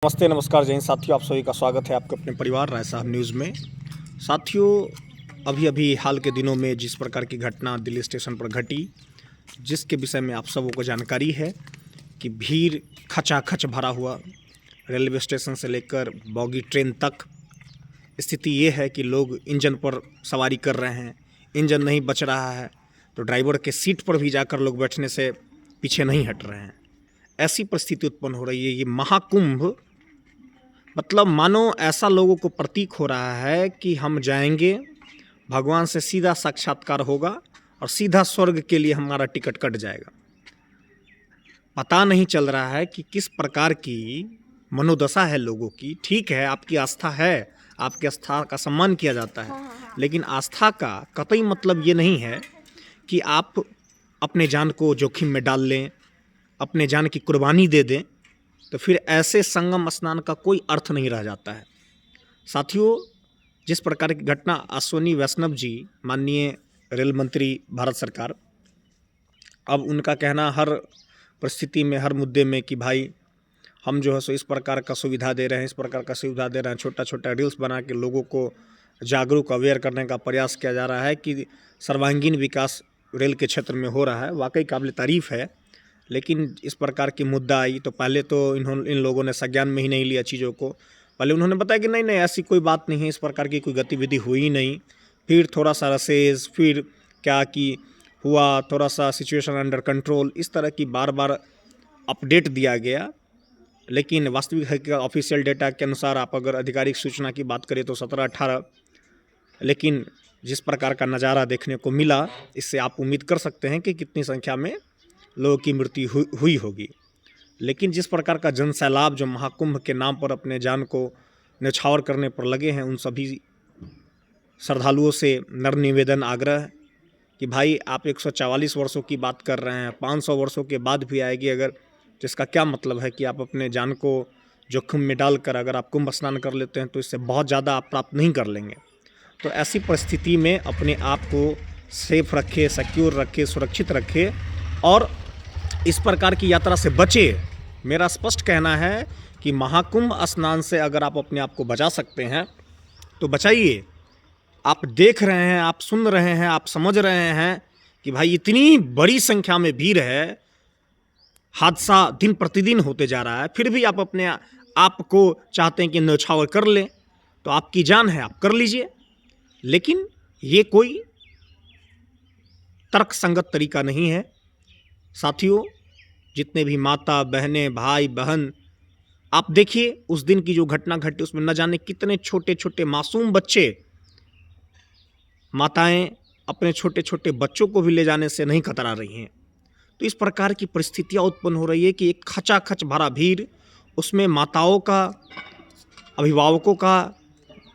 नमस्ते, नमस्कार, जय हिंद साथियों। आप सभी का स्वागत है आपके अपने परिवार राय साहब न्यूज़ में। साथियों, अभी हाल के दिनों में जिस प्रकार की घटना दिल्ली स्टेशन पर घटी, जिसके विषय में आप सबों को जानकारी है कि भीड़ खचाखच भरा हुआ रेलवे स्टेशन से लेकर बॉगी ट्रेन तक। स्थिति ये है कि लोग इंजन पर सवारी कर रहे हैं, इंजन नहीं बच रहा है तो ड्राइवर के सीट पर भी जाकर लोग बैठने से पीछे नहीं हट रहे हैं। ऐसी परिस्थिति उत्पन्न हो रही है। ये महाकुंभ मतलब मानो ऐसा लोगों को प्रतीक हो रहा है कि हम जाएंगे, भगवान से सीधा साक्षात्कार होगा और सीधा स्वर्ग के लिए हमारा टिकट कट जाएगा। पता नहीं चल रहा है कि किस प्रकार की मनोदशा है लोगों की। ठीक है, आपकी आस्था है, आपकी आस्था का सम्मान किया जाता है, लेकिन आस्था का कतई मतलब ये नहीं है कि आप अपने जान को जोखिम में डाल लें, अपने जान की कुर्बानी दे दें, तो फिर ऐसे संगम स्नान का कोई अर्थ नहीं रह जाता है। साथियों, जिस प्रकार की घटना अश्विनी वैष्णव जी, माननीय रेल मंत्री भारत सरकार, अब उनका कहना हर परिस्थिति में, हर मुद्दे में कि भाई हम जो है सो इस प्रकार का सुविधा दे रहे हैं, इस प्रकार का सुविधा दे रहे हैं। छोटा छोटा रील्स बना के लोगों को जागरूक अवेयर करने का प्रयास किया जा रहा है कि सर्वांगीण विकास रेल के क्षेत्र में हो रहा है। वाकई काबिल तारीफ़ है, लेकिन इस प्रकार की मुद्दा आई तो पहले तो इन लोगों ने संज्ञान में ही नहीं लिया चीज़ों को। पहले उन्होंने बताया कि नहीं ऐसी कोई बात नहीं है, इस प्रकार की कोई गतिविधि हुई नहीं। फिर थोड़ा सा रसेज, फिर क्या कि हुआ, थोड़ा सा सिचुएशन अंडर कंट्रोल, इस तरह की बार बार अपडेट दिया गया। लेकिन वास्तविक ऑफिशियल डेटा के अनुसार आप अगर आधिकारिक सूचना की बात करें तो 17-18, लेकिन जिस प्रकार का नज़ारा देखने को मिला, इससे आप उम्मीद कर सकते हैं कि कितनी संख्या में लोगों की मृत्यु हुई होगी। लेकिन जिस प्रकार का जन सैलाब जो महाकुंभ के नाम पर अपने जान को न्यौछावर करने पर लगे हैं, उन सभी श्रद्धालुओं से नर निवेदन, आग्रह कि भाई आप 144 वर्षों की बात कर रहे हैं, 500 वर्षों के बाद भी आएगी अगर, जिसका क्या मतलब है कि आप अपने जान को जोखिम में डालकर अगर आप कुंभ स्नान कर लेते हैं तो इससे बहुत ज़्यादा आप प्राप्त नहीं कर लेंगे। तो ऐसी परिस्थिति में अपने आप को सेफ रखें, सिक्योर रखें, सुरक्षित रखें और इस प्रकार की यात्रा से बचे। मेरा स्पष्ट कहना है कि महाकुंभ स्नान से अगर आप अपने आप को बचा सकते हैं तो बचाइए। आप देख रहे हैं, आप सुन रहे हैं, आप समझ रहे हैं कि भाई इतनी बड़ी संख्या में भीड़ है, हादसा दिन प्रतिदिन होते जा रहा है, फिर भी आप अपने आप को चाहते हैं कि न्यौछावर कर लें। तो आपकी जान है, आप कर लीजिए, लेकिन ये कोई तर्कसंगत तरीका नहीं है। साथियों, जितने भी माता, बहनें, भाई, बहन, आप देखिए उस दिन की जो घटना घटी उसमें न जाने कितने छोटे छोटे मासूम बच्चे, माताएं अपने छोटे छोटे बच्चों को भी ले जाने से नहीं कतरा रही हैं। तो इस प्रकार की परिस्थितियां उत्पन्न हो रही है कि एक खचाखच भरा भीड़, उसमें माताओं का, अभिभावकों का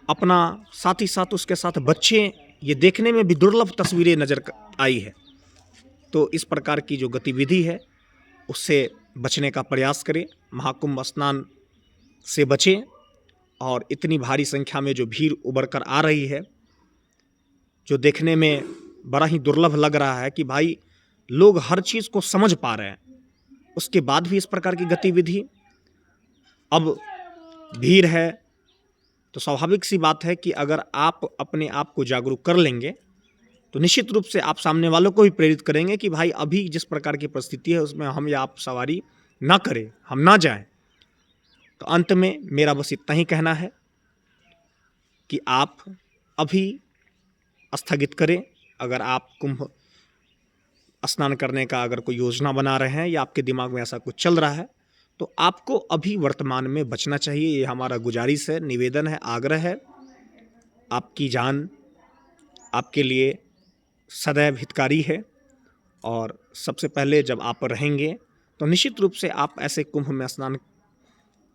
अपना, साथ ही साथ उसके साथ बच्चे, ये देखने में भी दुर्लभ तस्वीरें नज़र आई है। तो इस प्रकार की जो गतिविधि है उससे बचने का प्रयास करें, महाकुंभ स्नान से बचें। और इतनी भारी संख्या में जो भीड़ उभर कर आ रही है, जो देखने में बड़ा ही दुर्लभ लग रहा है कि भाई लोग हर चीज़ को समझ पा रहे हैं, उसके बाद भी इस प्रकार की गतिविधि। अब भीड़ है तो स्वाभाविक सी बात है कि अगर आप अपने आप को जागरूक कर लेंगे तो निश्चित रूप से आप सामने वालों को भी प्रेरित करेंगे कि भाई अभी जिस प्रकार की परिस्थिति है उसमें हम या आप सवारी ना करें, हम ना जाएं। तो अंत में मेरा बस इतना ही कहना है कि आप अभी स्थगित करें। अगर आप कुंभ स्नान करने का अगर कोई योजना बना रहे हैं या आपके दिमाग में ऐसा कुछ चल रहा है तो आपको अभी वर्तमान में बचना चाहिए। ये हमारा गुजारिश है, निवेदन है, आग्रह है। आपकी जान आपके लिए सदैव हितकारी है और सबसे पहले जब आप रहेंगे तो निश्चित रूप से आप ऐसे कुंभ में स्नान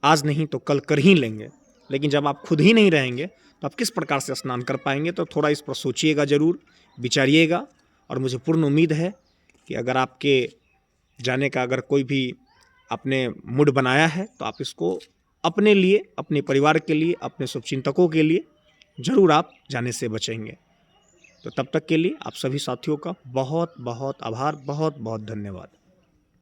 आज नहीं तो कल कर ही लेंगे। लेकिन जब आप खुद ही नहीं रहेंगे तो आप किस प्रकार से स्नान कर पाएंगे? तो थोड़ा इस पर सोचिएगा, ज़रूर विचारिएगा। और मुझे पूर्ण उम्मीद है कि अगर आपके जाने का अगर कोई भी आपने मूड बनाया है तो आप इसको अपने लिए, अपने परिवार के लिए, अपने शुभचिंतकों के लिए ज़रूर आप जाने से बचेंगे। तो तब तक के लिए आप सभी साथियों का बहुत बहुत आभार, बहुत बहुत धन्यवाद।